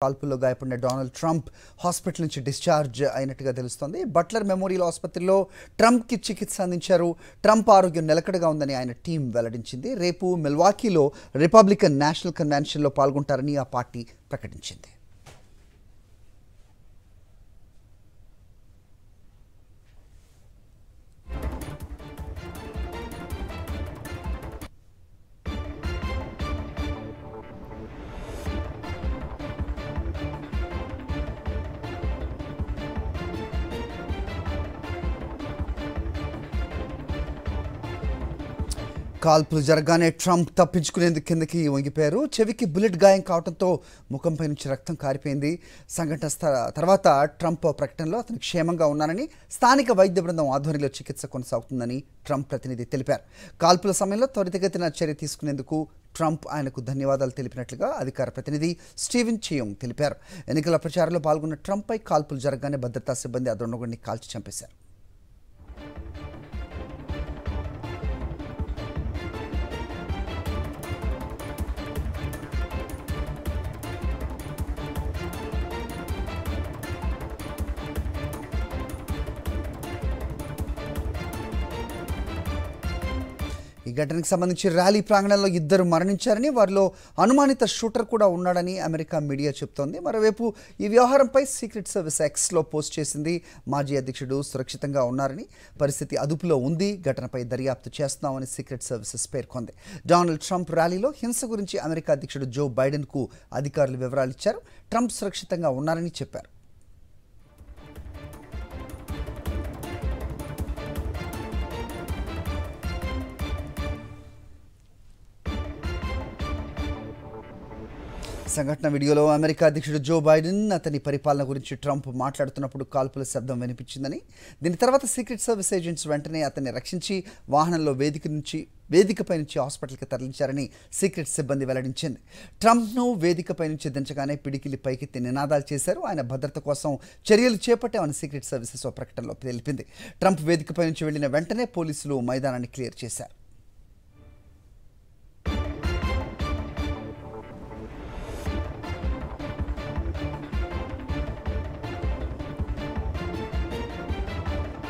కాల్పుల్లో గాయపడిన Donald Trump hospital నుంచి డిశ్చార్జ్ అయినట్టుగా తెలుస్తోంది. బట్లర్ మెమోరియల్ ఆసుపత్రిలో ట్రంప్కి చికిత్స అందించారు. ట్రంప్ ఆరోగ్యం నిలకడగా ఉందని ఆయన టీం వెల్లడించింది. రేపు మిల్వాకీలో రిపబ్లికన్ నేషనల్ కన్వెన్షన్లో పాల్గొంటారని ఆ పార్టీ ప్రకటించింది. కాల్పులు జరగానే ట్రంప్ తప్పించుకునేందుకు కిందకి వంగిపోయారు. చెవికి బుల్లెట్ గాయం కావడంతో ముఖంపై నుంచి రక్తం కారిపోయింది. సంఘటన తర్వాత ట్రంప్ ప్రకటనలో అతను క్షేమంగా ఉన్నానని, స్థానిక వైద్య బృందం ఆధ్వర్యంలో చికిత్స కొనసాగుతుందని ట్రంప్ ప్రతినిధి తెలిపారు. కాల్పుల సమయంలో త్వరితగతిన చర్య తీసుకునేందుకు ట్రంప్ ఆయనకు ధన్యవాదాలు తెలిపినట్లుగా అధికార ప్రతినిధి స్టీవెన్ చియోంగ్ తెలిపారు. ఎన్నికల ప్రచారంలో పాల్గొన్న ట్రంప్పై కాల్పులు జరగానే భద్రతా సిబ్బంది ఆ దొండగుడిని కాల్చి చంపేశారు. ఈ ఘటనకు సంబంధించి ర్యాలీ ప్రాంగణంలో 2 మరణించారని, వారిలో అనుమానిత షూటర్ కూడా ఉన్నాడని అమెరికా మీడియా చెబుతోంది. మరోవైపు ఈ వ్యవహారంపై సీక్రెట్ సర్వీస్ ఎక్స్లో పోస్ట్ చేసింది. మాజీ అధ్యక్షుడు సురక్షితంగా ఉన్నారని, పరిస్థితి అదుపులో ఉంది, ఘటనపై దర్యాప్తు చేస్తున్నామని సీక్రెట్ సర్వీసెస్ పేర్కొంది. డొనాల్డ్ ట్రంప్ ర్యాలీలో హింస గురించి అమెరికా అధ్యక్షుడు జో బైడెన్కు అధికారులు వివరాలు ఇచ్చారు. ట్రంప్ సురక్షితంగా ఉన్నారని చెప్పారు. సంఘటన వీడియోలో అమెరికా అధ్యక్షుడు జో బైడెన్ అతని పరిపాలన గురించి ట్రంప్ మాట్లాడుతున్నప్పుడు కాల్పుల శబ్దం వినిపించిందని, దీని తర్వాత సీక్రెట్ సర్వీస్ ఏజెంట్స్ వెంటనే అతన్ని రక్షించి వాహనంలో వేదికపై నుంచి హాస్పిటల్కి తరలించారని సీక్రెట్ సిబ్బంది వెల్లడించింది. ట్రంప్ను వేదికపై నుంచి దించగానే పిడికిలి పైకెత్తి నినాదాలు చేశారు. ఆయన భద్రత కోసం చర్యలు చేపట్టామని సీక్రెట్ సర్వీసెస్ ఓ ప్రకటనలో తెలిపింది. ట్రంప్ వేదికపై నుంచి వెళ్లిన వెంటనే పోలీసులు మైదానాన్ని క్లియర్ చేశారు.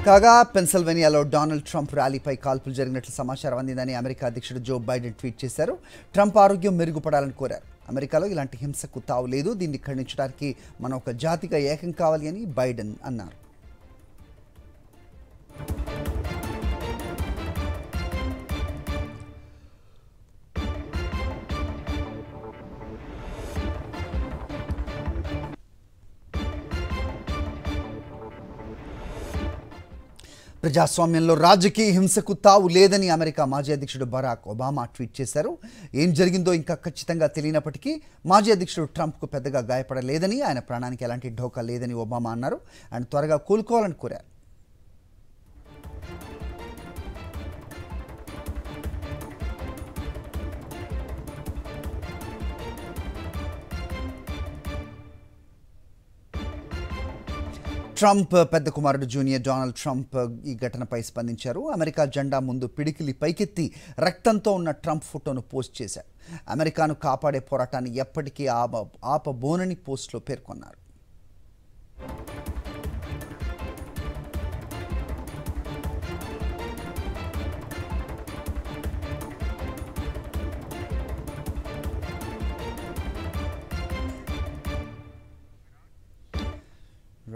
కాగా పెన్సిల్వేనియాలో డొనాల్డ్ ట్రంప్ ర్యాలీపై కాల్పులు జరిగినట్లు సమాచారం అందిందని అమెరికా అధ్యక్షుడు జో బైడెన్ ట్వీట్ చేశారు. ట్రంప్ ఆరోగ్యం మెరుగుపడాలని కోరారు. అమెరికాలో ఇలాంటి హింసకు తావు లేదు, దీన్ని ఖండించడానికి మనం ఒక జాతిగా ఏకం కావాలి అని బైడెన్ అన్నారు. ప్రజాస్వామ్యంలో రాజకీయ హింసకు తావు లేదని అమెరికా మాజీ అధ్యక్షుడు బరాక్ ఒబామా ట్వీట్ చేశారు. ఏం జరిగిందో ఇంకా ఖచ్చితంగా తెలియనప్పటికీ మాజీ అధ్యక్షుడు ట్రంప్కు పెద్దగా గాయపడలేదని, ఆయన ప్రాణానికి ఎలాంటి ఢోకా లేదని ఒబామా అన్నారు. ఆయన త్వరగా కోలుకోవాలని కోరారు. ట్రంప్ పెద్ద కుమారుడు జూనియర్ డొనాల్డ్ ట్రంప్ ఈ ఘటనపై స్పందించారు. అమెరికా జెండా ముందు పిడికిలి పైకెత్తి రక్తంతో ఉన్న ట్రంప్ ఫోటోను పోస్ట్ చేశారు. అమెరికాను కాపాడే పోరాటాన్ని ఎప్పటికీ ఆపబోనని పోస్టులో పేర్కొన్నారు.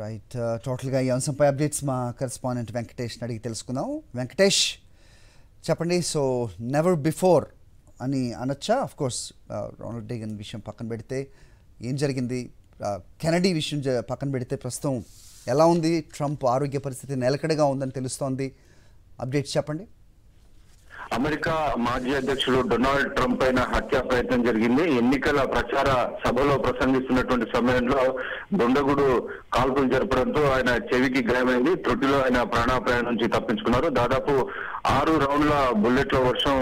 రైట్, టోటల్గా ఈ అంశంపై అప్డేట్స్ మా కరెస్పాండెంట్ వెంకటేష్ అడిగి తెలుసుకుందాం. వెంకటేష్ చెప్పండి, సో నెవర్ బిఫోర్ అని అనొచ్చా? ఆఫ్ కోర్స్ రొనాల్డ్ రేగన్ విషయం పక్కన పెడితే ఏం జరిగింది, కెనడీ విషయం పక్కన పెడితే ప్రస్తుతం ఎలా ఉంది? ట్రంప్ ఆరోగ్య పరిస్థితి నిలకడగా ఉందని తెలుస్తోంది. అప్డేట్స్ చెప్పండి. అమెరికా మాజీ అధ్యక్షుడు డొనాల్డ్ ట్రంప్ పైన హత్యా ప్రయత్నం జరిగింది. ఎన్నికల ప్రచార సభలో ప్రసంగిస్తున్నటువంటి సమయంలో దుండగుడు కాల్పులు జరపడంతో ఆయన చెవికి గాయమైంది. త్రుటిలో ఆయన ప్రాణాపాయం నుంచి తప్పించుకున్నారు. దాదాపు 6 రౌండ్ల బుల్లెట్ల వర్షం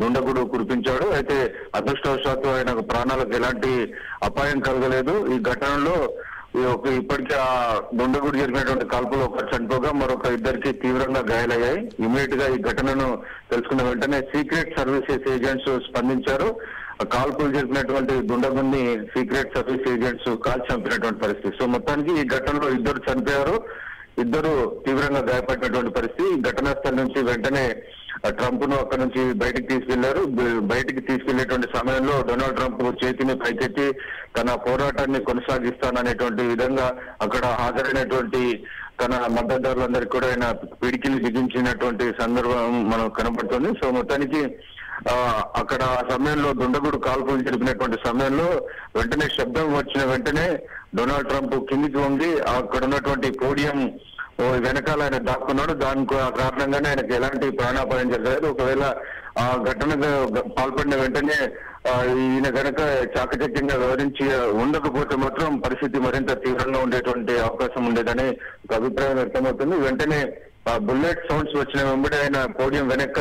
దుండగుడు కురిపించాడు. అయితే అదృష్టవశాత్తు ఆయన ప్రాణాలకు ఎలాంటి అపాయం కలగలేదు. ఈ ఘటనలో ఇప్పటికే ఆ దుండగుడు జరిగినటువంటి కాల్పులో ఒకరు చనిపోగా మరొక 2కి తీవ్రంగా గాయాలయ్యాయి. ఇమీడియట్ గా ఈ ఘటనను తెలుసుకున్న వెంటనే సీక్రెట్ సర్వీసెస్ ఏజెంట్స్ స్పందించారు. కాల్పులు జరిపినటువంటి దుండగుని సీక్రెట్ సర్వీస్ ఏజెంట్స్ కాల్చి చంపినటువంటి పరిస్థితి. సో మొత్తానికి ఈ ఘటనలో 2 చనిపోయారు, 2 తీవ్రంగా గాయపడినటువంటి పరిస్థితి. ఈ ఘటనా స్థలం నుంచి వెంటనే ట్రంప్ ను అక్కడ నుంచి బయటికి తీసుకెళ్లారు. బయటికి తీసుకెళ్లేటువంటి సమయంలో డొనాల్డ్ ట్రంప్ చేతిని పైకెత్తి తన పోరాటాన్ని కొనసాగిస్తాననేటువంటి విధంగా అక్కడ హాజరైనటువంటి తన మద్దతుదారులందరికీ కూడా ఆయన పిడికిలు బిగించినటువంటి సందర్భం మనకు కనబడుతుంది. సో మొత్తానికి అక్కడ ఆ సమయంలో దుండగుడు కాల్పులు జరిపినటువంటి సమయంలో వెంటనే శబ్దం వచ్చిన వెంటనే డొనాల్డ్ ట్రంప్ కిందికి వంగి అక్కడ ఉన్నటువంటి పోడియం వెనకాల ఆయన దాక్కున్నాడు. దానికి కారణంగానే ఆయనకు ఎలాంటి ప్రాణాపాయం జరగలేదు. ఒకవేళ ఆ ఘటనకు పాల్పడిన వెంటనే ఈయన గనక చాకచక్యంగా వివరించి ఉండకపోతే మాత్రం పరిస్థితి మరింత తీవ్రంగా ఉండేటువంటి అవకాశం ఉండేదని ఒక అభిప్రాయం వ్యక్తమవుతుంది. వెంటనే బుల్లెట్ సౌండ్స్ వచ్చిన వెంబడి ఆయన పోడియం వెనక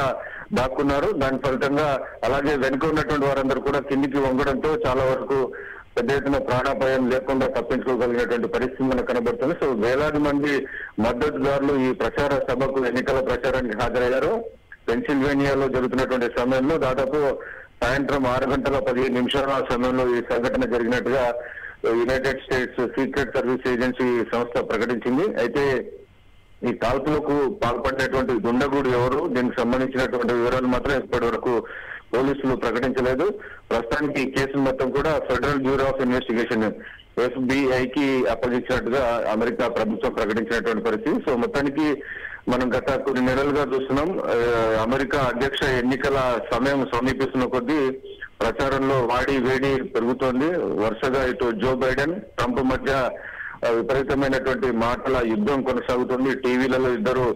దాక్కున్నారు. దాని ఫలితంగా అలాగే వెనుక ఉన్నటువంటి వారందరూ కూడా కిందికి వంగడంతో చాలా వరకు పెద్ద ఎత్తున ప్రాణాపాయం లేకుండా తప్పించుకోగలిగినటువంటి పరిస్థితి మనకు కనబడుతుంది. సో వేలాది మంది మద్దతుదారులు ఈ ప్రచార సభకు ఎన్నికల ప్రచారానికి హాజరయ్యారు. పెన్సిల్వేనియాలో జరుగుతున్నటువంటి సమయంలో దాదాపు సాయంత్రం 6:15 సమయంలో ఈ సంఘటన జరిగినట్టుగా United states secret service agency సంస్థ ప్రకటించింది. అయితే ఈ కాల్పులకు పాల్పడినటువంటి దుండగుడు ఎవరు, దీనికి సంబంధించినటువంటి వివరాలు మాత్రం ఇప్పటి వరకు పోలీసులు ప్రకటించలేదు. ప్రస్తుతానికి ఈ కేసును మొత్తం కూడా ఫెడరల్ బ్యూరో ఆఫ్ ఇన్వెస్టిగేషన్ FBI-కి అప్పగించినట్టుగా అమెరికా ప్రభుత్వం ప్రకటించినటువంటి పరిస్థితి. సో మొత్తానికి మనం గత కొన్ని నెలలుగా చూస్తున్నాం, అమెరికా అధ్యక్ష ఎన్నికల సమయం సమీపిస్తున్న కొద్దీ ప్రచారంలో వాడి వేడి పెరుగుతోంది. వరుసగా ఇటు జో బైడెన్ ట్రంప్ మధ్య విపరీతమైనటువంటి మాటల యుద్ధం కొనసాగుతుంది. టీవీలలో ఇద్దరు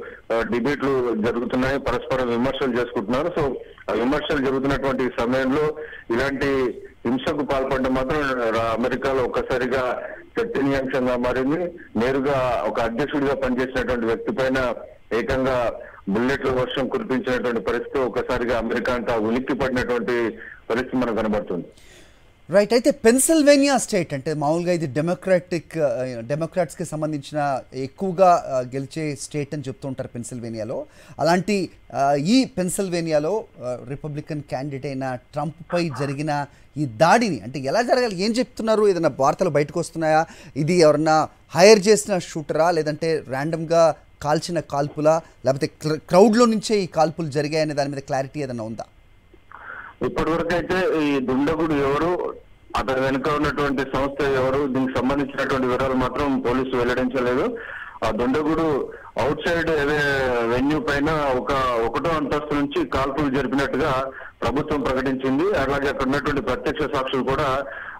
డిబేట్లు జరుగుతున్నాయి, పరస్పరం విమర్శలు చేసుకుంటున్నారు. సో ఆ విమర్శలు జరుగుతున్నటువంటి సమయంలో ఇలాంటి హింసకు పాల్పడడం మాత్రం అమెరికాలో ఒక్కసారిగా చర్చనీయాంశంగా మారింది. నేరుగా ఒక అధ్యక్షుడిగా పనిచేసినటువంటి వ్యక్తి పైన ఏకంగా బుల్లెట్ల వర్షం కురిపించినటువంటి పరిస్థితి ఒక్కసారిగా అమెరికా అంతా ఉలిక్కి పడినటువంటి పరిస్థితి మనకు కనబడుతుంది. రైట్. అయితే పెన్సిల్వేనియా స్టేట్ అంటే మామూలుగా ఇది డెమోక్రాట్స్కి సంబంధించిన ఎక్కువగా గెలిచే స్టేట్ అని చెప్తూ ఉంటారు పెన్సిల్వేనియాలో. అలాంటి ఈ పెన్సిల్వేనియాలో రిపబ్లికన్ క్యాండిడేట్ అయిన ట్రంప్పై జరిగిన ఈ దాడిని అంటే ఎలా జరగాలి, ఏం చెప్తున్నారు, ఏదైనా వార్తలు బయటకు వస్తున్నాయా, ఇది ఎవరన్నా హైర్ చేసిన షూటరా లేదంటే ర్యాండమ్గా కాల్చిన కాల్పులా లేకపోతే క్రౌడ్లో నుంచే ఈ కాల్పులు జరిగాయనే దాని మీద క్లారిటీ ఏదైనా ఉందా? ఇప్పటి వరకు అయితే ఈ దుండగుడు ఎవరు, అతని వెనుక ఉన్నటువంటి సంస్థ ఎవరు, దీనికి సంబంధించినటువంటి వివరాలు మాత్రం పోలీసులు వెల్లడించలేదు. ఆ దుండగుడు అవుట్ సైడ్ వెన్యూ పైన 1వ అంతస్తు నుంచి కాల్పులు జరిపినట్టుగా ప్రభుత్వం ప్రకటించింది. అలాగే అక్కడ ఉన్నటువంటి ప్రత్యక్ష సాక్షులు కూడా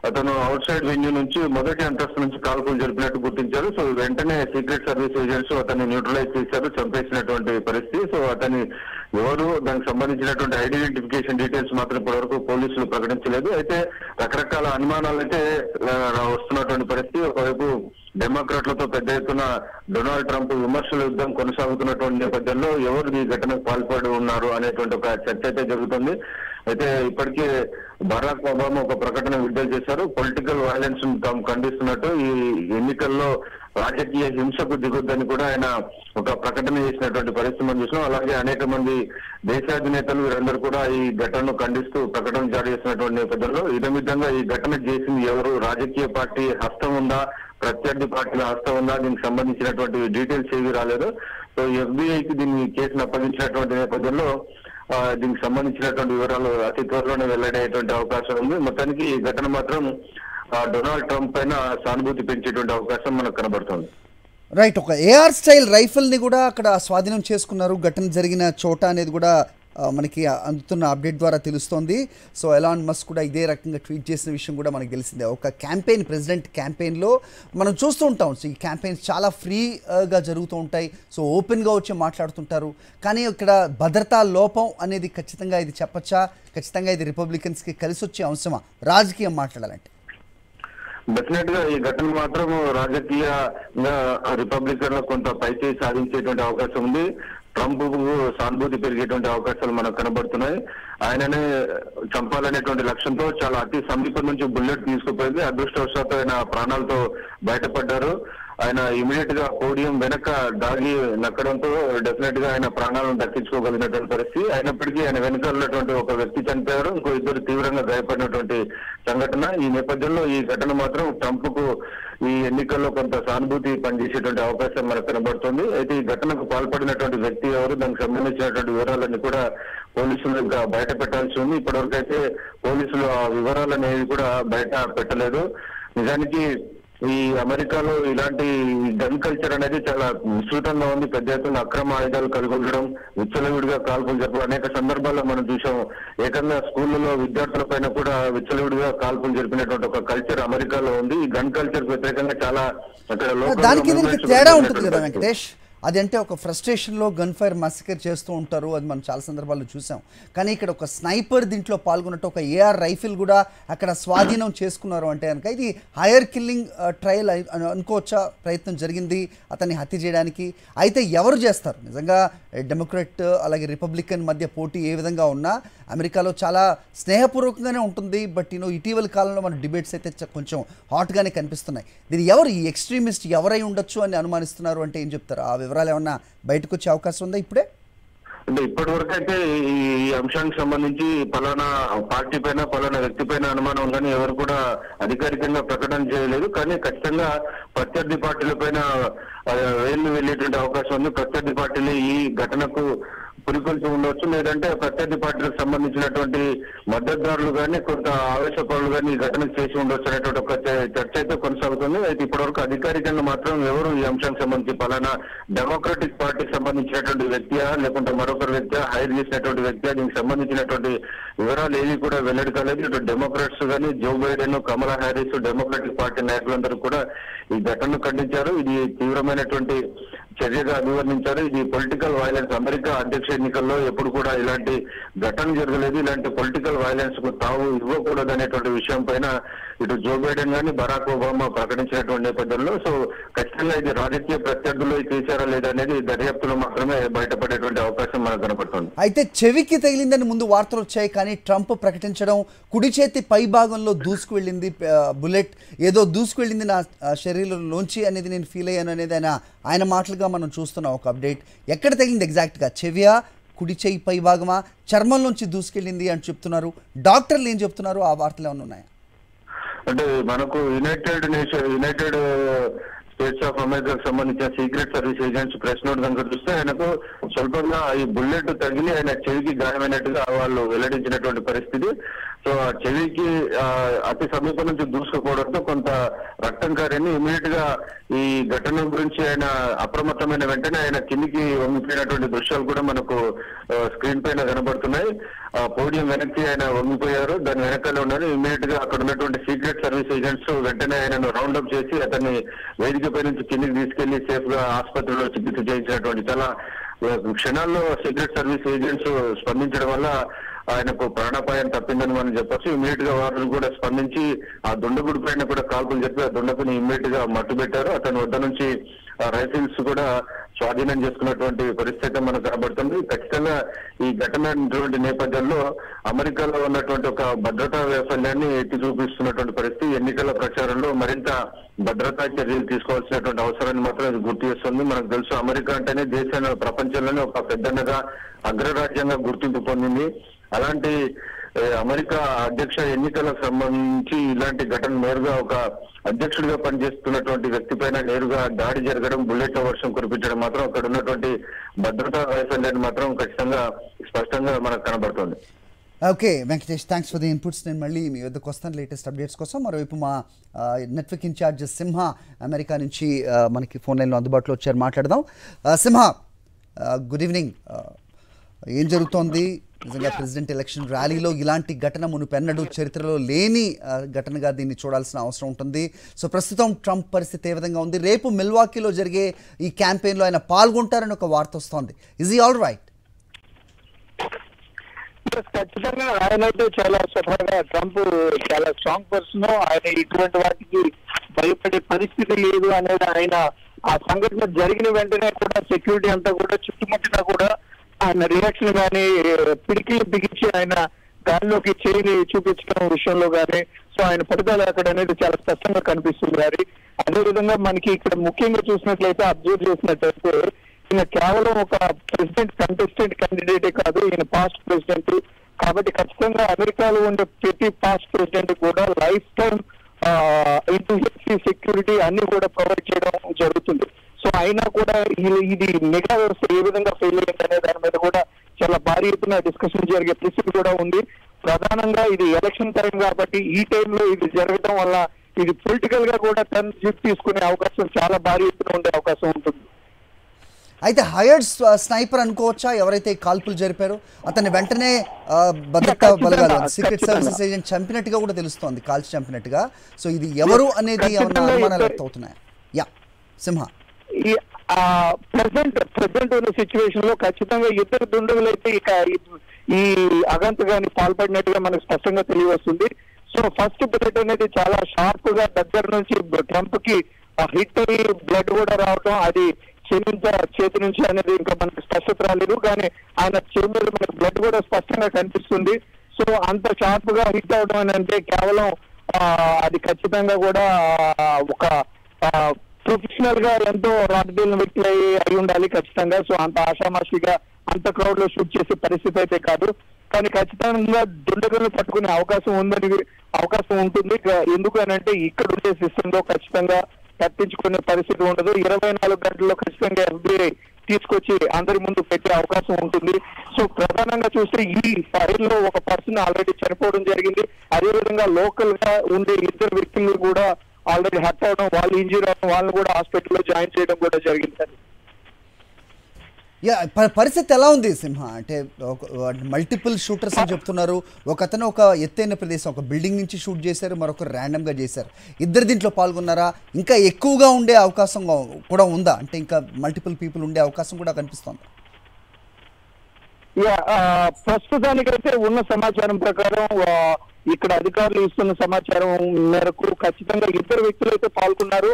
అతను అవుట్ సైడ్ వెన్యూ నుంచి 1వ అంతస్తు నుంచి కాల్పులు జరిపినట్టు గుర్తించారు. సో వెంటనే సీక్రెట్ సర్వీస్ ఏజెంట్స్ అతన్ని న్యూట్రలైజ్ చేశారు, చంపేసినటువంటి పరిస్థితి. సో అతని ఎవరు, దానికి సంబంధించినటువంటి ఐడెంటిఫికేషన్ డీటెయిల్స్ మాత్రం ఇప్పటి వరకు పోలీసులు ప్రకటించలేదు. అయితే రకరకాల అనుమానాలు అయితే వస్తున్నటువంటి పరిస్థితి. ఒకవైపు డెమోక్రాట్లతో పెద్ద ఎత్తున డొనాల్డ్ ట్రంప్ విమర్శల యుద్ధం కొనసాగుతున్నటువంటి నేపథ్యంలో ఎవరు ఈ ఘటనకు పాల్పడి ఉన్నారు అనేటువంటి ఒక చర్చ అయితే జరుగుతుంది. అయితే ఇప్పటికే బరాక్ ఒబామా ఒక ప్రకటన విడుదల చేశారు. పొలిటికల్ వైలెన్స్ తాము ఖండిస్తున్నట్టు, ఈ ఎన్నికల్లో రాజకీయ హింసకు దిగొద్దని కూడా ఆయన ఒక ప్రకటన చేసినటువంటి పరిస్థితి మనం చూసినాం. అలాగే అనేక మంది దేశాధినేతలు వీరందరూ కూడా ఈ ఘటనను ఖండిస్తూ ప్రకటన జారీ చేసినటువంటి నేపథ్యంలో ఇదమిద్దంగా ఈ ఘటన చేసింది ఎవరు, రాజకీయ పార్టీ హస్తం ఉందా, ప్రత్యర్థి పార్టీల హస్తం ఉందా, దీనికి సంబంధించినటువంటి డీటెయిల్స్ ఏవి రాలేదు. సో FBI-కి దీన్ని కేసును అప్పగించినటువంటి నేపథ్యంలో దీనికి సంబంధించినటువంటి వివరాలు అతి త్వరలోనే వెల్లడయ్యేటువంటి అవకాశం ఉంది. మొత్తానికి ఈ ఘటన మాత్రం డొనాల్డ్ ట్రంప్ పైన సానుభూతి పెంచేటువంటి అవకాశం మనకు కనబడుతుంది. రైట్. ఒక AR స్టైల్ రైఫిల్ని కూడా అక్కడ స్వాధీనం చేసుకున్నారు ఘటన జరిగిన చోట అనేది కూడా మనకి అందుతున్న అప్డేట్ ద్వారా తెలుస్తోంది. సో ఎలాన్ మస్క్ కూడా ఇదే రకంగా ట్వీట్ చేసిన విషయం కూడా మనకు తెలిసిందే. ఒక క్యాంపెయిన్, ప్రెసిడెంట్ క్యాంపెయిన్లో మనం చూస్తూ ఉంటాం. సో ఈ క్యాంపెయిన్స్ చాలా ఫ్రీగా జరుగుతూ ఉంటాయి. సో ఓపెన్గా వచ్చి మాట్లాడుతుంటారు. కానీ ఇక్కడ భద్రతా లోపం అనేది ఖచ్చితంగా ఇది చెప్పచ్చా, ఖచ్చితంగా ఇది రిపబ్లికన్స్కి కలిసి వచ్చే అంశమా రాజకీయం మాట్లాడాలంటే? డెఫినెట్ గా ఈ ఘటన మాత్రం రాజకీయంగా రిపబ్లికన్ కొంత పైకి సాధించేటువంటి అవకాశం ఉంది. ట్రంప్ సానుభూతి పెరిగేటువంటి అవకాశాలు మనకు కనబడుతున్నాయి. ఆయననే చంపాలనేటువంటి లక్ష్యంతో చాలా అతి సమీపం నుంచి బుల్లెట్ తీసుకుపోయింది. అదృష్టవశాత్తు ఆయన ప్రాణాలతో బయటపడ్డారు. ఆయన ఇమీడియట్ గా పోడియం వెనక దాగి నక్కడంతో డెఫినెట్ గా ఆయన ప్రాణాలను దక్కించుకోగలిగినటువంటి పరిస్థితి. అయినప్పటికీ ఆయన వెనుక ఉన్నటువంటి ఒక వ్యక్తి చనిపోయారు, ఇంకో ఇద్దరు తీవ్రంగా గాయపడినటువంటి సంఘటన. ఈ నేపథ్యంలో ఈ ఘటన మాత్రం ట్రంప్ కు ఈ ఎన్నికల్లో కొంత సానుభూతి పనిచేసేటువంటి అవకాశం మనకు కనబడుతుంది. అయితే ఈ ఘటనకు పాల్పడినటువంటి వ్యక్తి ఎవరు, దానికి సంబంధించినటువంటి వివరాలన్నీ కూడా పోలీసులు ఇంకా బయట పెట్టాల్సి ఉంది. ఇప్పటివరకు అయితే పోలీసులు ఆ వివరాలు అనేవి కూడా బయట పెట్టలేదు. నిజానికి ఈ అమెరికాలో ఇలాంటి గన్ కల్చర్ అనేది చాలా విస్తృతంగా ఉంది. పెద్ద ఎత్తున అక్రమ ఆయుధాలు కలిగి ఉండడం, విచ్చలవిడిగా కాల్పులు జరపడం అనేక సందర్భాల్లో మనం చూసాం. ఏకంగా స్కూళ్లలో విద్యార్థుల పైన కూడా విచ్చలవిడిగా కాల్పులు జరిపినటువంటి ఒక కల్చర్ అమెరికాలో ఉంది. ఈ గన్ కల్చర్ వ్యతిరేకంగా చాలా అక్కడ దానికి దీనికి తేడా ఉంటుంది కదా వెంకటేష్. అది అంటే ఒక ఫ్రస్ట్రేషన్లో గన్ ఫైర్ మసకర్ చేస్తూ ఉంటారు, అది మనం చాలా సందర్భాల్లో చూసాం. కానీ ఇక్కడ ఒక స్నైపర్ దీంట్లో పాల్గొన్నట్టు ఒక ఏఆర్ రైఫిల్ కూడా అక్కడ స్వాధీనం చేసుకున్నారు అంటే కనుక ఇది హైయర్ కిల్లింగ్ ట్రయల్ అనుకోవచ్చా? ప్రయత్నం జరిగింది అతన్ని హత్య చేయడానికి. అయితే ఎవరు చేస్తారు? నిజంగా డెమోక్రాట్ అలాగే రిపబ్లికన్ మధ్య పోటీ ఏ విధంగా ఉన్నా అమెరికాలో చాలా స్నేహపూర్వకంగానే ఉంటుంది. బట్ ఇటీవల కాలంలో మన డిబేట్స్ అయితే కొంచెం హాట్గానే కనిపిస్తున్నాయి. దీని ఎవరు ఈ ఎక్స్ట్రీమిస్ట్ ఎవరై ఉండొచ్చు అని అనుమానిస్తున్నారు అంటే ఏం చెప్తారు? ఆ వివరాలు ఏమన్నా బయటకు వచ్చే అవకాశం ఉందా ఇప్పుడే? అంటే ఇప్పటి వరకు అయితే ఈ అంశానికి సంబంధించి పలానా పార్టీ పైన పలానా వ్యక్తి పైన అనుమానం ఉందని ఎవరు కూడా అధికారికంగా ప్రకటన చేయలేదు. కానీ ఖచ్చితంగా ప్రత్యర్థి పార్టీల పైన వేళ్ళు వెళ్ళేటువంటి అవకాశం ఉంది. ప్రత్యర్థి పార్టీలు ఈ ఘటనకు పురికొల్చి ఉండవచ్చు, లేదంటే ప్రత్యర్థి పార్టీలకు సంబంధించినటువంటి మద్దతుదారులు కానీ కొంత ఆవేశపరులు కానీ ఈ ఘటనకు చేసి ఉండొచ్చు అనేటువంటి ఒక చర్చ అయితే కొనసాగుతుంది. అయితే ఇప్పటివరకు అధికారికంగా మాత్రం ఎవరు ఈ అంశానికి సంబంధించి పలానా డెమోక్రటిక్ పార్టీకి సంబంధించినటువంటి వ్యక్తియా లేకుంటే మరొకరి వ్యక్తి హైర్ చేసినటువంటి వ్యక్తి దీనికి సంబంధించినటువంటి వివరాలు ఏవి కూడా వెల్లడి కాలేదు. ఇటు డెమోక్రాట్స్ కానీ జో బైడెన్, కమలా హ్యారిస్ డెమోక్రటిక్ పార్టీ నాయకులందరూ కూడా ఈ ఘటనను ఖండించారు. ఇది తీవ్రమైనటువంటి చర్యగా అభివర్ణించారు. ఇది పొలిటికల్ వైలెన్స్. అమెరికా అధ్యక్ష ఎన్నికల్లో ఎప్పుడు కూడా ఇలాంటి ఘటన జరగలేదు. ఇలాంటి పొలిటికల్ వైలెన్స్ కు తావు ఇవ్వకూడదు అనేటువంటి విషయం పైన ఇటు జో బైడెన్ గాని బరాక్ ఒబామా ప్రకటించినటువంటి నేపథ్యంలో సో ఖచ్చితంగా ఇది రాజకీయ ప్రత్యర్థులు చేశారా లేదా అనేది దర్యాప్తులో మాత్రమే బయటపడేటువంటి అవకాశం మనకు కనపడుతుంది. అయితే చెవికి తగిలిందని ముందు వార్తలు వచ్చాయి, కానీ ట్రంప్ ప్రకటించడం కుడి చేతి పై భాగంలో దూసుకు వెళ్ళింది బుల్లెట్, ఏదో దూసుకు వెళ్ళింది నా శరీరంలోంచి అనేది నేను ఫీల్ అయ్యాను అనేది ఆయన మాటలుగా మనం చూస్తున్నాం. ఒక అప్డేట్ ఎక్కడ తగిలింది ఎగ్జాక్ట్గా? చెవియా, కుడి చేయి పై భాగమా, చర్మంలోంచి దూసుకెళ్ళింది అని చెప్తున్నారు. డాక్టర్లు ఏం చెప్తున్నారు? ఆ వార్తలు ఏమైనా ఉన్నాయా? అంటే మనకు యునైటెడ్ స్టేట్స్ ఆఫ్ అమెరికాకు సంబంధించిన secret service agents press note కనుక చూస్తే ఆయనకు స్వల్పంగా ఈ బుల్లెట్ తగిలి ఆయన చెవికి గాయమైనట్టుగా వాళ్ళు వెల్లడించినటువంటి పరిస్థితి. సో ఆ చెవికి అతి సమీపం నుంచి దూసుకోవడంతో కొంత రక్తం కారని ఇమీడియట్ గా ఈ ఘటన గురించి ఆయన అప్రమత్తమైన వెంటనే ఆయన కిందికి వంగిపోయినటువంటి దృశ్యాలు కూడా మనకు స్క్రీన్ పైన కనబడుతున్నాయి. ఆ పోడియం వెనక్కి ఆయన వంగిపోయారు, దాని వెనకాల ఉన్నారు. ఇమీడియట్ గా అక్కడ ఉన్నటువంటి సీక్రెట్ సర్వీస్ ఏజెంట్స్ వెంటనే ఆయనను రౌండప్ చేసి అతన్ని వేదికపై నుంచి కిందికి తీసుకెళ్లి సేఫ్ గా ఆసుపత్రిలో చికిత్స చేయించినటువంటి చాలా క్షణాల్లో సీక్రెట్ సర్వీస్ ఏజెంట్స్ స్పందించడం వల్ల ఆయనకు ప్రాణాపాయం తప్పిందని మనం చెప్పొచ్చు. ఇమీడియట్ గా వారు కూడా స్పందించి ఆ దుండగుడి పైన కూడా కాల్పులు చెప్పి ఆ దుండకుని ఇమీడియట్ గా మట్టుబెట్టారు. అతని వద్ద నుంచి రైఫిల్స్ కూడా స్వాధీనం చేసుకున్నటువంటి పరిస్థితి మనకు కనబడుతుంది. ఖచ్చితంగా ఈ ఘటన నేపథ్యంలో అమెరికాలో ఉన్నటువంటి ఒక భద్రతా వైఫల్యాన్ని ఎత్తి చూపిస్తున్నటువంటి పరిస్థితి. ఎన్నికల ప్రచారంలో మరింత భద్రతా చర్యలు తీసుకోవాల్సినటువంటి అవసరాన్ని మాత్రం ఇది గుర్తు చేస్తుంది. మనకు తెలుసు అమెరికా అంటేనే దేశంలో ప్రపంచంలోనే ఒక పెద్దన్నగా అగ్రరాజ్యంగా గుర్తింపు పొందింది. అలాంటి అమెరికా అధ్యక్ష ఎన్నికలకు సంబంధించి ఇలాంటి ఘటన నేరుగా ఒక అధ్యక్షుడిగా పనిచేస్తున్నటువంటి వ్యక్తి పైన నేరుగా దాడి జరగడం, బుల్లెట్ల వర్షం కురిపించడం మాత్రం అక్కడ ఉన్నటువంటి భద్రతా వైఫల్యాన్ని మాత్రం ఖచ్చితంగా స్పష్టంగా మనకు కనబడుతుంది. Okay Venkatesh, thanks for the inputs. నేను మళ్ళీ మీ వద్దకు వస్తాను లేటెస్ట్ అప్డేట్స్ కోసం. మరోవైపు మా నెట్వర్క్ ఇన్ఛార్జ్ సింహ అమెరికా నుంచి మనకి ఫోన్ లైన్లో అందుబాటులో వచ్చారు, మాట్లాడదాం. సింహ, గుడ్ ఈవినింగ్. ఏం జరుగుతోంది? నిజంగా ప్రెసిడెంట్ ఎలక్షన్ ర్యాలీలో ఇలాంటి ఘటన మునుపెన్నడూ చరిత్రలో లేని ఘటనగా దీన్ని చూడాల్సిన అవసరం ఉంటుంది. సో ప్రస్తుతం ట్రంప్ పరిస్థితి ఏ విధంగా ఉంది? రేపు మిల్వాకీలో జరిగే ఈ క్యాంపెయిన్లో ఆయన పాల్గొంటారని ఒక వార్త వస్తోంది. Is he all right? ఖచ్చితంగా ఆయన అయితే చాలా స్వతహాగా ట్రంప్ చాలా స్ట్రాంగ్ పర్సన్. ఆయన ఇటువంటి వాటికి భయపడే పరిస్థితి లేదు అనేది ఆయన ఆ సంఘటన జరిగిన వెంటనే కూడా సెక్యూరిటీ అంతా కూడా చుట్టుముట్టినా కూడా ఆయన రియాక్షన్ కానీ పిడికిలు బిగించి ఆయన గాలిలోకి చేయి చూపించడం విషయంలో కానీ సో ఆయన పట్టుదల అక్కడ అనేది చాలా స్పష్టంగా కనిపిస్తుంది గారి. అదేవిధంగా మనకి ఇక్కడ ముఖ్యంగా చూసినట్లయితే అబ్జర్వ్ చేసినట్లయితే ఈయన కేవలం ఒక ప్రెసిడెంట్ కంటెస్టెంట్ క్యాండిడేటే కాదు, ఈయన పాస్ట్ ప్రెసిడెంట్. కాబట్టి ఖచ్చితంగా అమెరికాలో ఉండే ప్రతి పాస్ట్ ప్రెసిడెంట్ కూడా లైఫ్ టైం ఇంటెలిజెన్సీ సెక్యూరిటీ అన్ని కూడా ప్రొవైడ్ చేయడం జరుగుతుంది. సో అయినా కూడా ఇది మెగా వ్యవస్థ ఏ విధంగా ఫెయిల్ అయ్యింది అనే దాని మీద కూడా చాలా భారీ ఎత్తున డిస్కషన్ జరిగే పరిస్థితి కూడా ఉంది. ప్రధానంగా ఇది ఎలక్షన్ టైం కాబట్టి ఈ టైంలో ఇది జరగడం వల్ల ఇది పొలిటికల్ గా కూడా టర్న్ తీసుకునే అవకాశం చాలా భారీ ఎత్తున ఉండే అవకాశం ఉంటుంది. అయితే హైయర్డ్ స్నైపర్ అనుకోవచ్చా ఎవరైతే కాల్పులు జరిపారో? అతన్ని వెంటనే భద్రతా బలగాలు సీక్రెట్ సర్వీసెస్ ఏజెంట్ చంపినట్టుగా కూడా తెలుస్తోంది, కాల్చి చంపినట్టుగా. సో ఇది ఎవరు అనేది ఏమన్నా అనుమానాలు వ్యక్తమవుతున్నాయి? యా సింహ, ప్రెసెంట్ ఉన్న సిచ్యువేషన్ లో ఖచ్చితంగా ఇద్దరు దుండగులు అయితే ఇక ఈ అగంతగాని పాల్పడినట్టుగా మనకు స్పష్టంగా తెలియవస్తుంది. సో ఫస్ట్ బుల్లెట్ అనేది చాలా షార్ప్ గా దగ్గర నుంచి ట్రంప్ కి హిట్ అయ్యి బ్లడ్ కూడా రావడం, అది చేతి నుంచి అనేది ఇంకా మనకి స్పష్టత రాలేదు, కానీ ఆయన చేతి మీద మనకి బ్లడ్ కూడా స్పష్టంగా కనిపిస్తుంది. సో అంత షార్ప్ గా హిట్ అవడం అని అంటే కేవలం అది ఖచ్చితంగా కూడా ఒక ప్రొఫెషనల్ గా ఎంతో రాజకీయ వ్యక్తులు అయి ఉండాలి ఖచ్చితంగా. సో అంత ఆషామాషిగా అంత క్రౌడ్ లో షూట్ చేసే పరిస్థితి అయితే కాదు, కానీ ఖచ్చితంగా దుండగులను పట్టుకునే అవకాశం ఉంటుంది. ఎందుకు అని అంటే ఇక్కడ ఉండే సిస్టమ్ లో ఖచ్చితంగా తప్పించుకునే పరిస్థితి ఉండదు. 24 గంటల్లో ఖచ్చితంగా FBI తీసుకొచ్చి అందరి ముందు పెట్టే అవకాశం ఉంటుంది. సో ప్రధానంగా చూస్తే ఈ ఫైర్ లో ఒక పర్సన్ ఆల్రెడీ చనిపోవడం జరిగింది. అదేవిధంగా లోకల్ గా ఉండే ఇద్దరు వ్యక్తులు కూడా ఆల్రెడీ హర్ట్ అవడం, వాళ్ళు ఇంజూర్ అవడం, వాళ్ళని కూడా హాస్పిటల్లో జాయిన్ చేయడం కూడా జరిగింది. పరిస్థితి ఎలా ఉంది సింహ? అంటే మల్టిపుల్ షూటర్స్ అని చెప్తున్నారు. ఒకతను ఒక ఎత్తైన ప్రదేశం ఒక బిల్డింగ్ నుంచి షూట్ చేశారు, మరొకరు ర్యాండమ్గా చేశారు. ఇద్దరు దీంట్లో పాల్గొన్నారా? ఇంకా ఎక్కువగా ఉండే అవకాశం కూడా ఉందా? అంటే ఇంకా మల్టిపుల్ పీపుల్ ఉండే అవకాశం కూడా కనిపిస్తోంది. ప్రస్తుతానికైతే ఉన్న సమాచారం ప్రకారం ఇక్కడ అధికారులు ఇస్తున్న సమాచారం మేరకు ఖచ్చితంగా ఇద్దరు వ్యక్తులు అయితే పాల్గొన్నారు.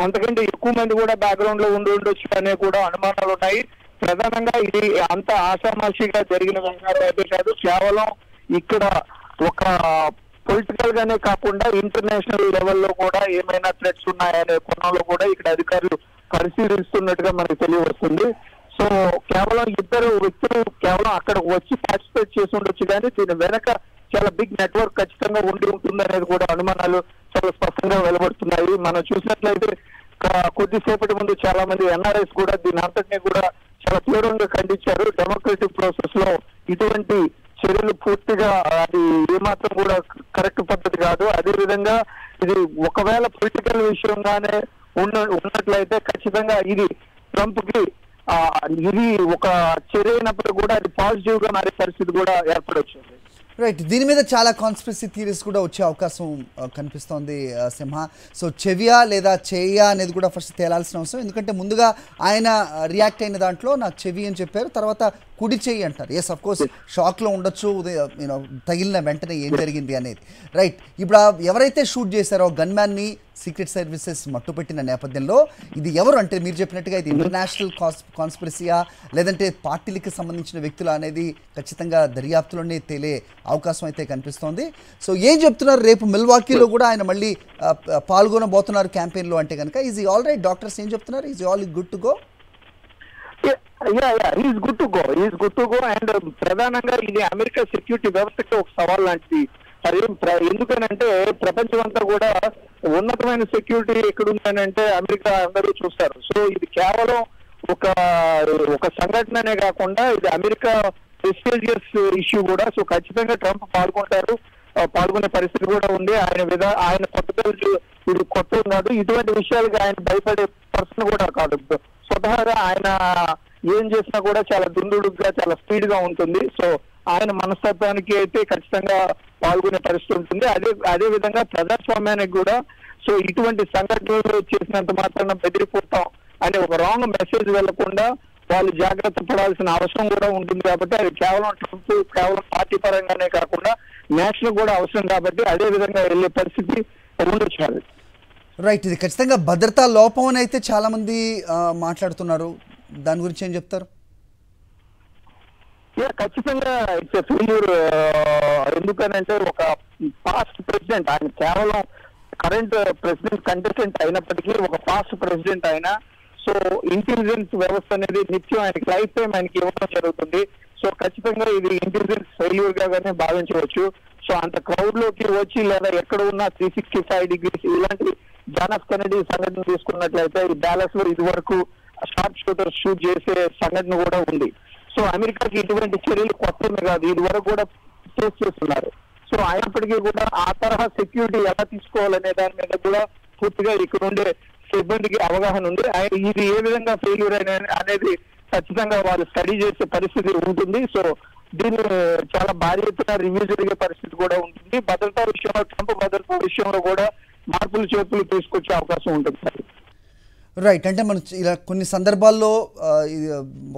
అంతకంటే ఎక్కువ మంది కూడా బ్యాక్గ్రౌండ్ లో ఉండొచ్చు అనే కూడా అనుమానాలు ఉన్నాయి. ప్రధానంగా ఇది అంత ఆషామాషిగా జరిగిన వ్యవహారం అయితే కాదు, కేవలం ఇక్కడ ఒక పొలిటికల్ గానే కాకుండా ఇంటర్నేషనల్ లెవెల్లో కూడా ఏమైనా థ్రెట్స్ ఉన్నాయనే కోణంలో కూడా ఇక్కడ అధికారులు పరిశీలిస్తున్నట్టుగా మనకు తెలియవస్తుంది. సో కేవలం ఇద్దరు వ్యక్తులు కేవలం అక్కడ వచ్చి పార్టిసిపేట్ చేసి ఉండొచ్చు, కానీ దీని వెనక చాలా బిగ్ నెట్వర్క్ ఖచ్చితంగా ఉండి ఉంటుంది అనేది కూడా అనుమానాలు చాలా స్పష్టంగా వెలువడుతున్నాయి. మనం చూసినట్లయితే కొద్దిసేపటి ముందు చాలా మంది NRIs కూడా దీని అంతటినీ కూడా చాలా తీవ్రంగా ఖండించారు. డెమోక్రటిక్ ప్రాసెస్ లో ఇటువంటి చర్యలు పూర్తిగా అది ఏమాత్రం కూడా కరెక్ట్ పద్ధతి కాదు. అదేవిధంగా ఇది ఒకవేళ పొలిటికల్ విషయంగానే ఉన్నట్లయితే ఖచ్చితంగా ఇది ట్రంప్ కి ఇది ఒక చర్య అయినప్పుడు కూడా అది పాజిటివ్ గా మారే పరిస్థితి కూడా ఏర్పడొచ్చింది. రైట్, దీని మీద చాలా కాన్స్పిరసీ థియరీస్ కూడా వచ్చే అవకాశం కనిపిస్తోంది సింహ. సో చెవియా లేదా చేయా అనేది కూడా ఫస్ట్ తేలాల్సిన అవసరం, ఎందుకంటే ముందుగా ఆయన రియాక్ట్ అయిన దాంట్లో నాకు చెవి అని చెప్పారు, తర్వాత కుడి చెయ్యి అంటారు. ఎస్ అఫ్ కోర్స్ షాక్లో ఉండొచ్చు, తగిలిన వెంటనే ఏం జరిగింది అనేది. రైట్, ఇప్పుడు ఎవరైతే షూట్ చేశారో గన్మ్యాన్ని సీక్రెట్ సర్వీసెస్ మట్టుపెట్టిన నేపథ్యంలో ఇది ఎవరు అంటే మీరు చెప్పినట్టుగా ఇది ఇంటర్నేషనల్ కాన్స్పిరసీయా లేదంటే పార్టీలకి సంబంధించిన వ్యక్తులు అనేది ఖచ్చితంగా దర్యాప్తులోనే తేలే అవకాశం అయితే కనిపిస్తోంది. సో ఏం చెప్తున్నారు, రేపు మిల్వాకీలో కూడా ఆయన మళ్ళీ పాల్గొనబోతున్నారు క్యాంపెయిన్లో అంటే కనుక ఈజ్ ఆల్ రైట్? డాక్టర్స్ ఏం చెప్తున్నారు? Is all good to go? Is good to go and ప్రధానంగా ఇది అమెరికా సెక్యూరిటీ వ్యవస్థకి ఒక సవాల్ లాంటిది. ఎందుకనంటే ప్రపంచం అంతా కూడా ఉన్నతమైన సెక్యూరిటీ ఎక్కడుందనంటే అమెరికా అందరూ చూస్తారు. సో ఇది కేవలం ఒక సంఘటననే కాకుండా ఇది అమెరికా ప్రెస్టీజియస్ ఇష్యూ కూడా. సో ఖచ్చితంగా ట్రంప్ పాల్గొనే పరిస్థితి కూడా ఉంది. ఆయన కొత్త ఉన్నాడు, ఇటువంటి విషయాలకు ఆయన భయపడే పర్సన్ కూడా కాదు. స్వతహాగా ఆయన ఏం చేసినా కూడా చాలా దుందుడుగా చాలా స్పీడ్ గా ఉంటుంది. సో ఆయన మనస్తత్వానికి అయితే ఖచ్చితంగా పాల్గొనే పరిస్థితి ఉంటుంది. అదే విధంగా ప్రజాస్వామ్యానికి కూడా సో ఇటువంటి సంఘటనలు చేసినంత మాత్రాన బెదిరిపోతాం అనే ఒక రాంగ్ మెసేజ్ వెళ్లకుండా వాళ్ళు జాగ్రత్త పడాల్సిన అవసరం కూడా ఉంటుంది. కాబట్టి అది కేవలం పార్టీ పరంగానే కాకుండా నేషనల్ కూడా అవసరం కాబట్టి అదే విధంగా వెళ్లే పరిస్థితి ఉండొచ్చు. రైట్, ఇది ఖచ్చితంగా భద్రతా లోపం అని అయితే చాలా మంది మాట్లాడుతున్నారు. దాని గురించి ఏం చెప్తారు? ఖచ్చితంగా ఇట్స్ ఫెయిల్యూర్. ఎందుకనంటే ఒక పాస్ట్ ప్రెసిడెంట్, ఆయన కేవలం కరెంట్ ప్రెసిడెంట్ కంటెస్టెంట్ అయినప్పటికీ ఒక పాస్ట్ ప్రెసిడెంట్ అయినా సో ఇంటెలిజెన్స్ వ్యవస్థ అనేది నిత్యం ఆయనకి లైఫ్ టైం ఆయనకి ఇవ్వడం జరుగుతుంది. సో ఖచ్చితంగా ఇది ఇంటెలిజెన్స్ ఫెయిల్యూర్ గానే భావించవచ్చు. సో అంత క్రౌడ్ లోకి వచ్చి లేదా ఎక్కడ ఉన్నా 365 degrees ఇలాంటి జాన్ ఎఫ్ కెనడీ సంఘటన తీసుకున్నట్లయితే ఈ డాలస్ లో ఇది వరకు షార్ప్ షూటర్ షూట్ చేసే సంఘటన కూడా ఉంది. సో అమెరికాకి ఇటువంటి చర్యలు కొత్తమే కాదు, ఇది వరకు కూడా ఫేస్ చేస్తున్నారు. సో అయినప్పటికీ కూడా ఆ తరహా సెక్యూరిటీ ఎలా తీసుకోవాలనే దాని మీద కూడా పూర్తిగా ఇక్కడ ఉండే సిబ్బందికి అవగాహన ఉంది. ఇది ఏ విధంగా ఫెయిల్యూర్ అనేది ఖచ్చితంగా వాళ్ళు స్టడీ చేసే పరిస్థితి ఉంటుంది. సో దీన్ని చాలా భారీ ఎత్తున రివ్యూ జరిగే పరిస్థితి కూడా ఉంటుంది. భద్రతా విషయంలో ట్రంప్ భద్రతా విషయంలో కూడా మార్పులు చేర్పులు తీసుకొచ్చే అవకాశం ఉంటుంది. రైట్, అంటే మనం ఇలా కొన్ని సందర్భాల్లో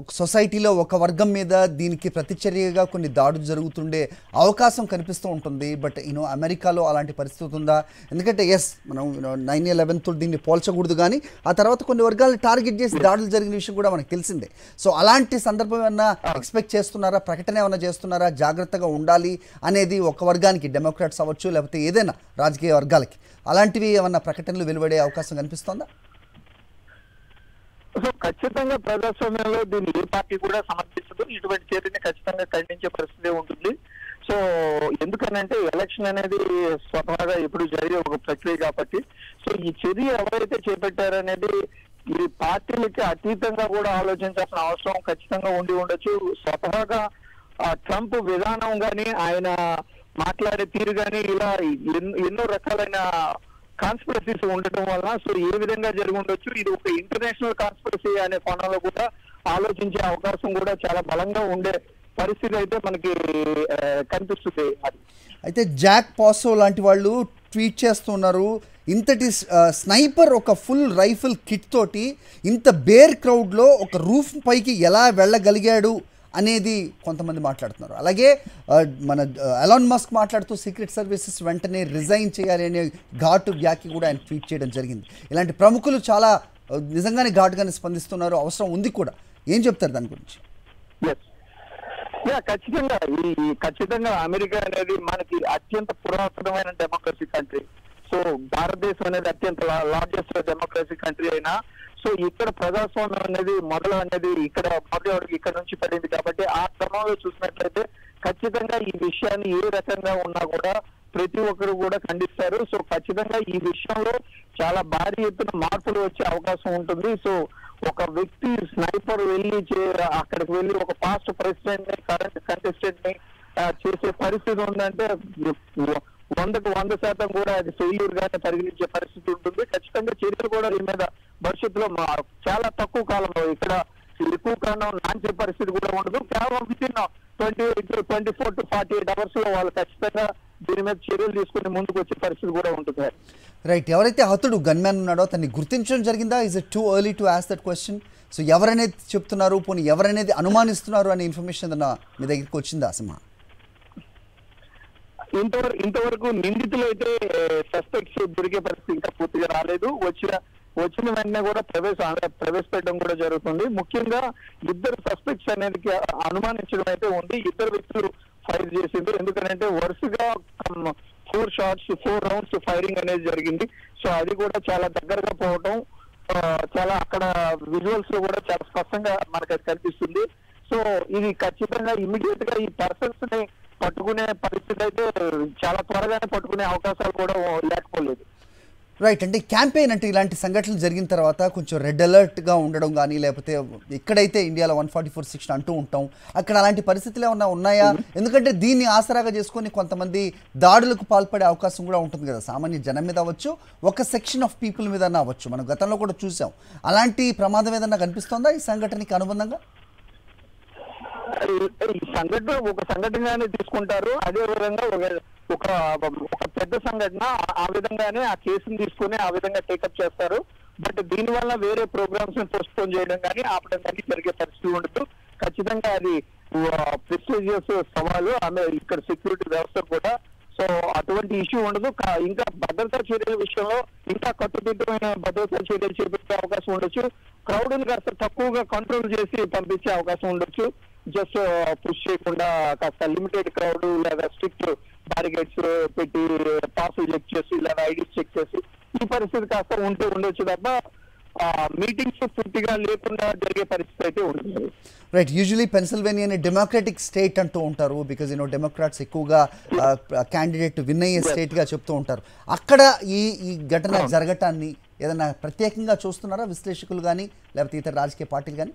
ఒక సొసైటీలో ఒక వర్గం మీద దీనికి ప్రతిచర్యగా కొన్ని దాడులు జరుగుతుండే అవకాశం కనిపిస్తూ ఉంటుంది. బట్ అమెరికాలో అలాంటి పరిస్థితి ఉందా? ఎందుకంటే మనం 9/11తో దీన్ని పోల్చకూడదు, కానీ ఆ తర్వాత కొన్ని వర్గాలను టార్గెట్ చేసి దాడులు జరిగిన విషయం కూడా మనకు తెలిసిందే. సో అలాంటి సందర్భం ఏమన్నా ఎక్స్పెక్ట్ చేస్తున్నారా? ప్రకటన ఏమన్నా చేస్తున్నారా? జాగ్రత్తగా ఉండాలి అనేది ఒక వర్గానికి, డెమోక్రాట్స్ అవ్వచ్చు లేకపోతే ఏదైనా రాజకీయ వర్గాలకి, అలాంటివి ఏమన్నా ప్రకటనలు వెలువడే అవకాశం కనిపిస్తుందా? సో ఖచ్చితంగా ప్రజాస్వామ్యంలో దీన్ని ఏ పార్టీ కూడా సమర్థించదు. ఇటువంటి చర్యని ఖచ్చితంగా ఖండించే పరిస్థితి ఉంటుంది. సో ఎందుకనంటే ఎలక్షన్ అనేది స్వతహాగా ఎప్పుడు జరిగే ఒక ప్రక్రియ కాబట్టి సో ఈ చర్య ఎవరైతే చేపట్టారనేది ఈ పార్టీలకి అతీతంగా కూడా ఆలోచించాల్సిన అవసరం ఖచ్చితంగా ఉండి ఉండొచ్చు. స్వతహాగా ట్రంప్ విధానం కానీ ఆయన మాట్లాడే తీరు కానీ ఇలా ఎన్నో రకాలైన కాన్స్పిరసీస్ ఉండటం వలన సో ఏ విధంగా జరిగి ఉండొచ్చు, ఇది ఒక ఇంటర్నేషనల్ కాన్స్పిరసీ అనే కోణంలో కూడా ఆలోచించే అవకాశం కూడా చాలా బలంగా ఉండే పరిస్థితి అయితే మనకి కనిపిస్తుంది. అయితే జాక్ పాసో లాంటి వాళ్ళు ట్వీట్ చేస్తున్నారు, ఇంతటి స్నైపర్ ఒక ఫుల్ రైఫిల్ కిట్ తోటి ఇంత బేర్ క్రౌడ్లో ఒక రూఫ్ పైకి ఎలా వెళ్ళగలిగాడు అనేది కొంతమంది మాట్లాడుతున్నారు. అలాగే మన ఎలాన్ మస్క్ మాట్లాడుతూ సీక్రెట్ సర్వీసెస్ వెంటనే రిజైన్ చేయాలి అనే ఘాటు వ్యాఖ్య కూడా ఆయన ట్వీట్ చేయడం జరిగింది. ఇలాంటి ప్రముఖులు చాలా నిజంగానే ఘాటుగానే స్పందిస్తున్నారు, అవసరం ఉంది కూడా. ఏం చెప్తారు దాని గురించి? ఖచ్చితంగా అమెరికా అనేది మనకి అత్యంత పురాతనమైన డెమోక్రసీ కంట్రీ. సో భారతదేశం అనేది అత్యంత లార్జెస్ట్ డెమోక్రసీ కంట్రీ అయినా సో ఇక్కడ ప్రజాస్వామ్యం అనేది మొదలు ఇక్కడ నుంచి పడింది కాబట్టి ఆ క్రమంలో చూసినట్లయితే ఖచ్చితంగా ఈ విషయాన్ని ఏ రకంగా ఉన్నా కూడా ప్రతి ఒక్కరు కూడా ఖండిస్తారు. సో ఖచ్చితంగా ఈ విషయంలో చాలా భారీ ఎత్తున మార్పులు వచ్చే అవకాశం ఉంటుంది. సో ఒక వ్యక్తి స్నైపర్ అక్కడికి వెళ్ళి ఒక పాస్ట్ ప్రెసిడెంట్ ని కరెంట్ కంటెస్టెంట్ ని చేసే పరిస్థితి ఉందంటే 100% కూడా అది ఫెయిల్యూర్ గానే పరిగణించే పరిస్థితి ఉంటుంది. ఖచ్చితంగా చర్యలు కూడా దీని మీద భవిష్యత్తులో చాలా తక్కువ కాలంలో ఇక్కడ ఎక్కువ కాలం నాంచే పరిస్థితి కూడా ఉండదు. కేవలం వితిన్ 24 to 48 hours లో వాళ్ళు ఖచ్చితంగా దీని మీద చర్యలు తీసుకుని ముందుకు వచ్చే పరిస్థితి కూడా ఉంటుంది. రైట్, ఎవరైతే హతుడు గన్మ్యాన్ ఉన్నాడో తన్ని గుర్తించడం జరిగిందా? Is it too early to ask that question? So ఎవరనేది చెప్తున్నారు, పోనీ ఎవరనేది అనుమానిస్తున్నారు అనే ఇన్ఫర్మేషన్ ఏదన్నా మీ దగ్గరికి వచ్చిందా సింహ? ఇంతవరకు నిందితులు అయితే సస్పెక్ట్స్ దొరికే పరిస్థితి ఇంకా పూర్తిగా రాలేదు. వచ్చిన వెంటనే కూడా ప్రవేశపెట్టడం కూడా జరుగుతుంది. ముఖ్యంగా ఇద్దరు సస్పెక్ట్స్ అనేది అనుమానించడం అయితే ఉంది. ఇద్దరు వ్యక్తులు ఫైర్ చేసింది. ఎందుకంటే వరుసగా 4 rounds ఫైరింగ్ అనేది జరిగింది. సో అది కూడా చాలా దగ్గరగా పోవటం చాలా అక్కడ విజువల్స్ లో కూడా చాలా స్పష్టంగా మనకు అది కనిపిస్తుంది. సో ఇది ఖచ్చితంగా ఇమీడియట్ గా ఈ పర్సన్స్ ని పట్టుకునే పరిస్థితి అయితే చాలా త్వరగానే పట్టుకునే అవకాశాలు కూడా లేకపోలేదు. రైట్, అంటే క్యాంపెయిన్ అంటే ఇలాంటి సంఘటనలు జరిగిన తర్వాత కొంచెం రెడ్ అలర్ట్గా ఉండడం కానీ, లేకపోతే ఎక్కడైతే ఇండియాలో 144 సెక్షన్ అంటూ ఉంటాం అక్కడ అలాంటి పరిస్థితులు ఏమన్నా ఉన్నాయా? ఎందుకంటే దీన్ని ఆసరాగా చేసుకొని కొంతమంది దాడులకు పాల్పడే అవకాశం కూడా ఉంటుంది కదా, సామాన్య జనం మీద అవ్వచ్చు, ఒక సెక్షన్ ఆఫ్ పీపుల్ మీద అవ్వచ్చు. మనం గతంలో కూడా చూసాం. అలాంటి ప్రమాదం ఏదన్నా కనిపిస్తోందా ఈ సంఘటనకి అనుబంధంగా? ఈ సంఘటన ఒక సంఘటనగానే తీసుకుంటారు. అదే విధంగా ఒక పెద్ద సంఘటన ఆ విధంగానే ఆ కేసును తీసుకుని ఆ విధంగా టేకప్ చేస్తారు. బట్ దీని వల్ల వేరే ప్రోగ్రామ్స్ ని పోస్ట్పోన్ చేయడం కానీ ఆపడం కానీ జరిగే పరిస్థితి ఉండదు. ఖచ్చితంగా అది ప్రెస్టీజియస్ సవాలు ఇక్కడ సెక్యూరిటీ వ్యవస్థ కూడా. సో అటువంటి ఇష్యూ ఉండదు. ఇంకా భద్రతా చర్యల విషయంలో ఇంకా కట్టుదిట్టమైన భద్రతా చర్యలు చేపట్టే అవకాశం ఉండొచ్చు. క్రౌడ్ ని కాస్త తక్కువగా కంట్రోల్ చేసి పంపించే అవకాశం ఉండొచ్చు. జస్ట్ పుష్ చేయకుండా కాస్త లిమిటెడ్ క్రౌడ్ లేదా స్ట్రిక్ట్ బారిగేట్స్ పెట్టి పాసులు చెక్ చేసి లేదా ఐడీస్ చెక్ చేసి ఈ పరిస్థితి కాస్త ఉండొచ్చు తప్ప మీటింగ్స్ పూర్తిగా లేకుండా జరిగే పరిస్థితి అయితే ఉంటుంది. రైట్. యూజువలీ పెన్సిల్వేనియాని డెమోక్రాటిక్ స్టేట్ అంటూ ఉంటారు, బికాజ్ డెమోక్రాట్స్ ఎక్కువగా క్యాండిడేట్ విన్ అయ్యే స్టేట్గా చెప్తూ ఉంటారు. అక్కడ ఈ ఘటన జరగటాన్ని ఏదైనా ప్రత్యేకంగా చూస్తున్నారా విశ్లేషకులు కానీ లేకపోతే ఇతర రాజకీయ పార్టీలు కానీ?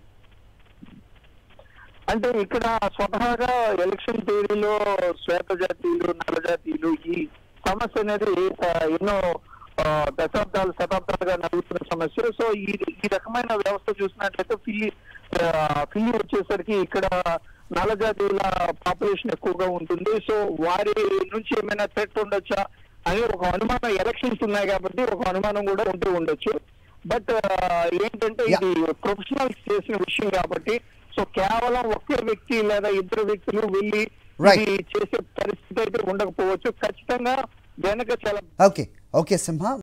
అంటే ఇక్కడ స్వతహాగా ఎలక్షన్ థియరీలో శ్వేత జాతీయులు నల్ల జాతీయులు ఈ సమస్య అనేది ఎన్నో శతాబ్దాలుగా నడుస్తున్న సమస్య. సో ఈ రకమైన వ్యవస్థ చూసినట్లయితే ఫిల్లి వచ్చేసరికి ఇక్కడ నల్ల జాతీయుల పాపులేషన్ ఎక్కువగా ఉంటుంది. సో వారి నుంచి ఏమైనా థ్రెట్ ఉండొచ్చా అని ఒక అనుమానం, ఎలక్షన్స్ ఉన్నాయి కాబట్టి ఒక అనుమానం కూడా ఉండొచ్చు. బట్ ఏంటంటే ఇది ప్రొఫెషనల్స్ చేసిన విషయం కాబట్టి సో కేవలం ఒకే వ్యక్తి లేదా ఇద్దరు వ్యక్తులు వెళ్ళి చేసే పరిస్థితి అయితే ఉండకపోవచ్చు. ఖచ్చితంగా వెనక చాలా ఓకే సింహ.